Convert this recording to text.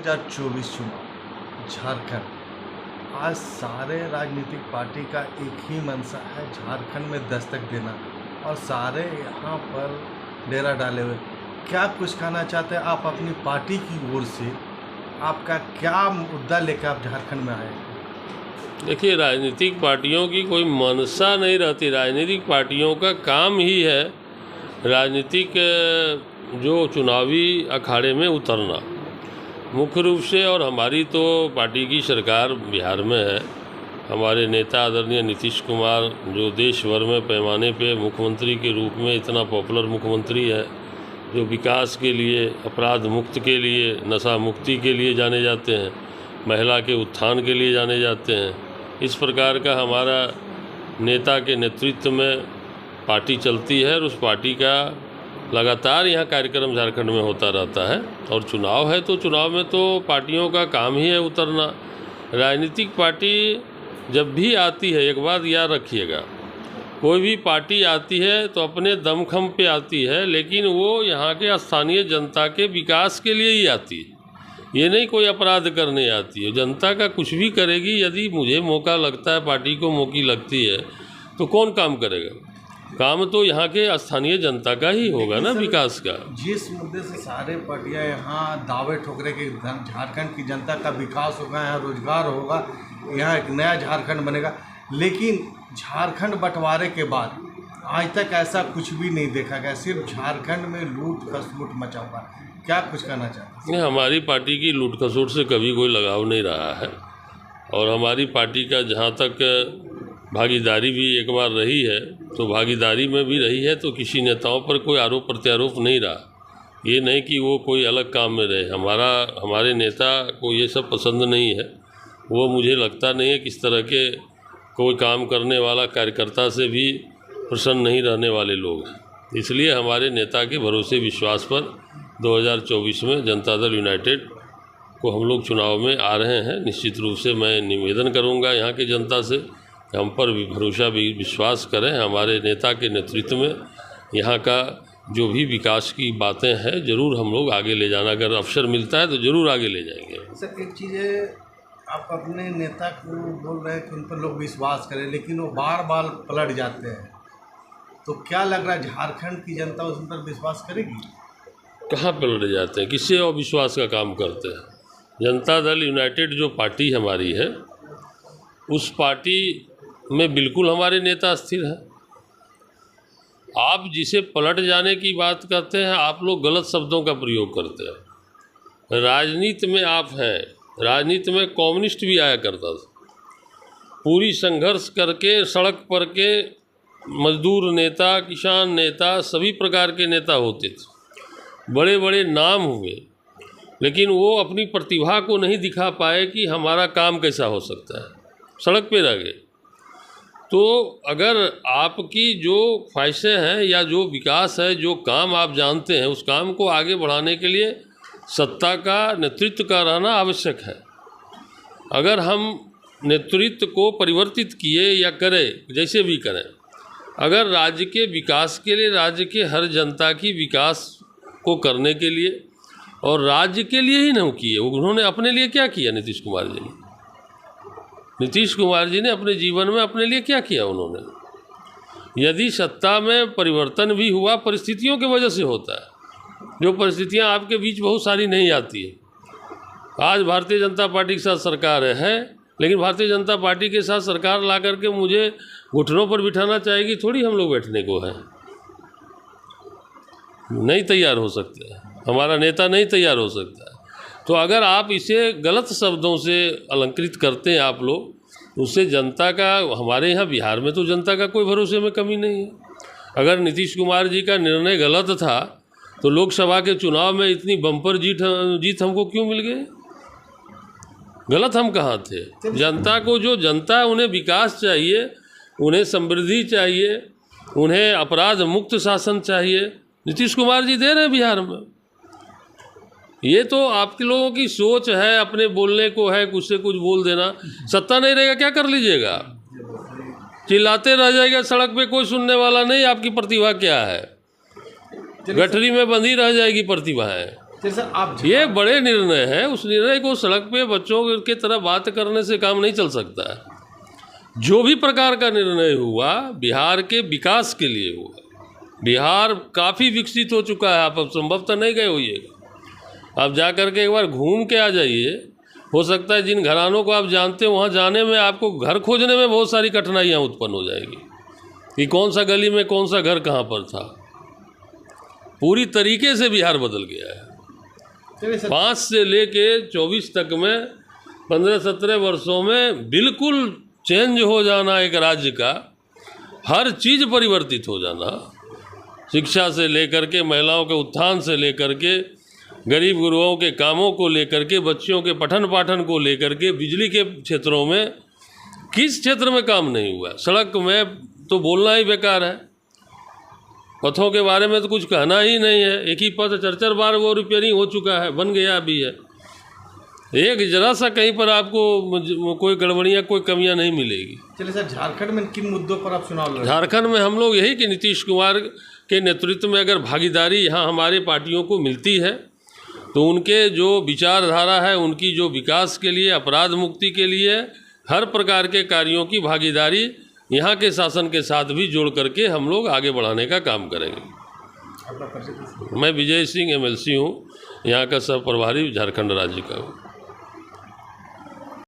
2024 चुनाव झारखंड। आज सारे राजनीतिक पार्टी का एक ही मंशा है, झारखंड में दस्तक देना, और सारे यहाँ पर डेरा डाले हुए। क्या कुछ कहना चाहते हैं आप अपनी पार्टी की ओर से? आपका क्या मुद्दा लेकर आप झारखंड में आए? देखिए, राजनीतिक पार्टियों की कोई मंशा नहीं रहती। राजनीतिक पार्टियों का काम ही है राजनीतिक जो चुनावी अखाड़े में उतरना मुख्य रूप से। और हमारी तो पार्टी की सरकार बिहार में है। हमारे नेता आदरणीय नीतीश कुमार, जो देश भर में पैमाने पे मुख्यमंत्री के रूप में इतना पॉपुलर मुख्यमंत्री है, जो विकास के लिए, अपराध मुक्त के लिए, नशा मुक्ति के लिए जाने जाते हैं, महिला के उत्थान के लिए जाने जाते हैं। इस प्रकार का हमारा नेता के नेतृत्व में पार्टी चलती है और उस पार्टी का लगातार यहाँ कार्यक्रम झारखंड में होता रहता है। और चुनाव है तो चुनाव में तो पार्टियों का काम ही है उतरना। राजनीतिक पार्टी जब भी आती है, एक बात याद रखिएगा, कोई भी पार्टी आती है तो अपने दमखम पे आती है, लेकिन वो यहाँ के स्थानीय जनता के विकास के लिए ही आती है। ये नहीं कोई अपराध करने आती है। जनता का कुछ भी करेगी। यदि मुझे मौका लगता है, पार्टी को मौकी लगती है, तो कौन काम करेगा? काम तो यहाँ के स्थानीय जनता का ही होगा ना, विकास का। जिस मुद्दे से सारे पार्टियां यहाँ दावे ठोक रहे कि झारखंड की जनता का विकास होगा, यहाँ रोजगार होगा, यहाँ एक नया झारखंड बनेगा, लेकिन झारखंड बंटवारे के बाद आज तक ऐसा कुछ भी नहीं देखा गया। सिर्फ झारखंड में लूट खसलूट मचा हुआ। क्या कुछ कहना चाहते हैं? हमारी पार्टी की लूट खसोट से कभी कोई लगाव नहीं रहा है। और हमारी पार्टी का जहाँ तक भागीदारी भी एक बार रही है, तो भागीदारी में भी रही है तो किसी नेताओं पर कोई आरोप प्रत्यारोप नहीं रहा। ये नहीं कि वो कोई अलग काम में रहे। हमारे नेता को ये सब पसंद नहीं है। वो मुझे लगता नहीं है किस तरह के कोई काम करने वाला कार्यकर्ता से भी प्रसन्न नहीं रहने वाले लोग हैं। इसलिए हमारे नेता के भरोसे विश्वास पर 2024 में जनता दल यूनाइटेड को हम लोग चुनाव में आ रहे हैं। निश्चित रूप से मैं निवेदन करूंगा यहाँ की जनता से, हम पर भी भरोसा भी विश्वास करें। हमारे नेता के नेतृत्व में यहाँ का जो भी विकास की बातें हैं, ज़रूर हम लोग आगे ले जाना, अगर अवसर मिलता है तो ज़रूर आगे ले जाएंगे। सर, एक चीज़ है, आप अपने नेता को बोल रहे हैं कि उन पर लोग विश्वास करें, लेकिन वो बार बार पलट जाते हैं, तो क्या लग रहा है झारखंड की जनता उस पर विश्वास करेगी? कहाँ पलट जाते हैं? किससे अविश्वास का काम करते हैं? जनता दल यूनाइटेड जो पार्टी हमारी है, उस पार्टी में बिल्कुल हमारे नेता स्थिर हैं। आप जिसे पलट जाने की बात करते हैं, आप लोग गलत शब्दों का प्रयोग करते हैं। राजनीति में आप हैं, राजनीति में कम्युनिस्ट भी आया करता था। पूरी संघर्ष करके सड़क पर के मजदूर नेता, किसान नेता, सभी प्रकार के नेता होते थे। बड़े बड़े नाम हुए, लेकिन वो अपनी प्रतिभा को नहीं दिखा पाए कि हमारा काम कैसा हो सकता है। सड़क पे रह गए। तो अगर आपकी जो ख्वाहिशें हैं या जो विकास है, जो काम आप जानते हैं, उस काम को आगे बढ़ाने के लिए सत्ता का, नेतृत्व का रहना आवश्यक है। अगर हम नेतृत्व को परिवर्तित किए या करें, जैसे भी करें, अगर राज्य के विकास के लिए, राज्य के हर जनता की विकास को करने के लिए, और राज्य के लिए ही नहीं किए, उन्होंने अपने लिए क्या किया? नीतीश कुमार जी ने अपने जीवन में अपने लिए क्या किया? उन्होंने, यदि सत्ता में परिवर्तन भी हुआ, परिस्थितियों की वजह से होता है। जो परिस्थितियां आपके बीच बहुत सारी नहीं आती है। आज भारतीय जनता पार्टी के साथ सरकार है, लेकिन भारतीय जनता पार्टी के साथ सरकार ला करके मुझे घुटनों पर बिठाना चाहेगी थोड़ी। हम लोग बैठने को है नहीं तैयार हो सकते, हमारा नेता नहीं तैयार हो सकता है। तो अगर आप इसे गलत शब्दों से अलंकृत करते हैं आप लोग, उससे जनता का, हमारे यहाँ बिहार में तो जनता का कोई भरोसे में कमी नहीं है। अगर नीतीश कुमार जी का निर्णय गलत था, तो लोकसभा के चुनाव में इतनी बम्पर जीत हमको क्यों मिल गई? गलत हम कहाँ थे? जनता को, जो जनता है, उन्हें विकास चाहिए, उन्हें समृद्धि चाहिए, उन्हें अपराध मुक्त शासन चाहिए। नीतीश कुमार जी दे रहे हैं बिहार में। ये तो आपके लोगों की सोच है, अपने बोलने को है, कुछ से कुछ बोल देना। सत्ता नहीं रहेगा, क्या कर लीजिएगा? चिल्लाते रह जाएगा सड़क पे, कोई सुनने वाला नहीं। आपकी प्रतिभा क्या है? गठरी में बंधी रह जाएगी प्रतिभाएं। चलिए सर, आप ये बड़े निर्णय हैं। उस निर्णय को सड़क पे बच्चों की तरह बात करने से काम नहीं चल सकता है। जो भी प्रकार का निर्णय हुआ बिहार के विकास के लिए हुआ। बिहार काफ़ी विकसित हो चुका है। आप अब संभवतः नहीं गए होइएगा, आप जा कर के एक बार घूम के आ जाइए। हो सकता है जिन घरानों को आप जानते हो वहाँ जाने में आपको घर खोजने में बहुत सारी कठिनाइयाँ उत्पन्न हो जाएगी कि कौन सा गली में कौन सा घर कहाँ पर था। पूरी तरीके से बिहार बदल गया है। 5 से लेके 24 तक में 15-17 वर्षों में बिल्कुल चेंज हो जाना एक राज्य का, हर चीज़ परिवर्तित हो जाना, शिक्षा से लेकर के महिलाओं के उत्थान से लेकर के गरीब गुरुओं के कामों को लेकर के बच्चों के पठन पाठन को लेकर के बिजली के क्षेत्रों में किस क्षेत्र में काम नहीं हुआ। सड़क में तो बोलना ही बेकार है, पथों के बारे में तो कुछ कहना ही नहीं है। एक ही पथ 4-4 बार वो रिपेयरिंग हो चुका है, बन गया भी है। एक जरा सा कहीं पर आपको कोई गड़बड़ियाँ कोई कमियाँ नहीं मिलेगी। चलिए सर, झारखंड में किन मुद्दों पर आप चुनाव लड़? झारखंड में हम लोग यही कि नीतीश कुमार के नेतृत्व में अगर भागीदारी यहाँ हमारे पार्टियों को मिलती है तो उनके जो विचारधारा है, उनकी जो विकास के लिए, अपराध मुक्ति के लिए हर प्रकार के कार्यों की भागीदारी यहाँ के शासन के साथ भी जोड़ करके हम लोग आगे बढ़ाने का काम करेंगे। आपका परिचय? मैं विजय सिंह MLC हूँ, यहाँ का सह प्रभारी झारखंड राज्य का हूँ।